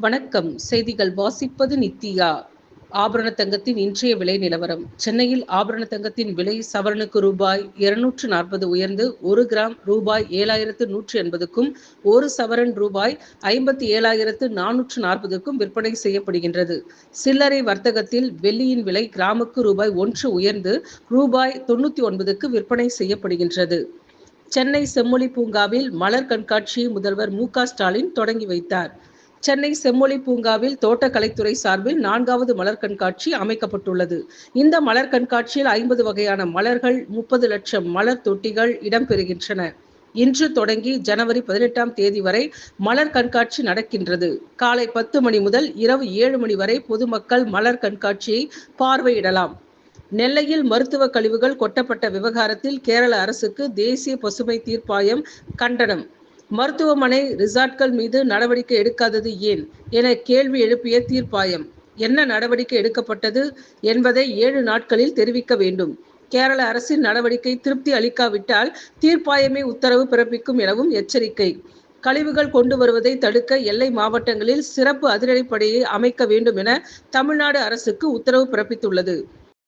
வணக்கம். செய்திகள் வாசிப்பது நித்யா. ஆபரண தங்கத்தின் இன்றைய விலை நிலவரம். சென்னையில் ஆபரண தங்கத்தின் விலை சவரனுக்கு ரூபாய் 240 உயர்ந்து 1 கிராம் ரூபாய் 7,180க்கும், 1 சவரன் ரூபாய் 57,440க்கும் விற்பனை செய்யப்படுகின்றது. சில்லறை வர்த்தகத்தில் வெள்ளியின் விலை கிராமுக்கு ரூபாய் 1 உயர்ந்து ரூபாய் 99க்கு விற்பனை செய்யப்படுகின்றது. சென்னை செம்மொழி பூங்காவில் மலர் கண்காட்சியை முதல்வர் மு.க.ஸ்டாலின் தொடங்கி வைத்தார். சென்னை செம்மொழி பூங்காவில் தோட்டக்கலைத்துறை சார்பில் 4வது மலர் கண்காட்சி அமைக்கப்பட்டுள்ளது. இந்த மலர் கண்காட்சியில் 50 வகையான மலர்கள், 30 லட்சம் மலர் தொட்டிகள் இடம்பெறுகின்றன. இன்று தொடங்கி ஜனவரி 18ஆம் தேதி வரை மலர் கண்காட்சி நடக்கின்றது. காலை 10 மணி முதல் இரவு 7 மணி வரை பொதுமக்கள் மலர் கண்காட்சியை பார்வையிடலாம். நெல்லையில் மருத்துவ கழிவுகள் கொட்டப்பட்ட விவகாரத்தில் கேரள அரசுக்கு தேசிய பசுமை தீர்ப்பாயம் கண்டனம். மருத்துவமனை, ரிசார்ட்கள் மீது நடவடிக்கை எடுக்காதது ஏன் என கேள்வி எழுப்பிய தீர்ப்பாயம், என்ன நடவடிக்கை எடுக்கப்பட்டது என்பதை 7 நாட்களில் தெரிவிக்க வேண்டும். கேரள அரசின் நடவடிக்கை திருப்தி அளிக்காவிட்டால் தீர்ப்பாயமே உத்தரவு பிறப்பிக்கும் எனவும் எச்சரிக்கை. கழிவுகள் கொண்டு வருவதை தடுக்க எல்லை மாவட்டங்களில் சிறப்பு அதிரடிப்படையை அமைக்க வேண்டும் என தமிழ்நாடு அரசுக்கு உத்தரவு பிறப்பித்துள்ளது.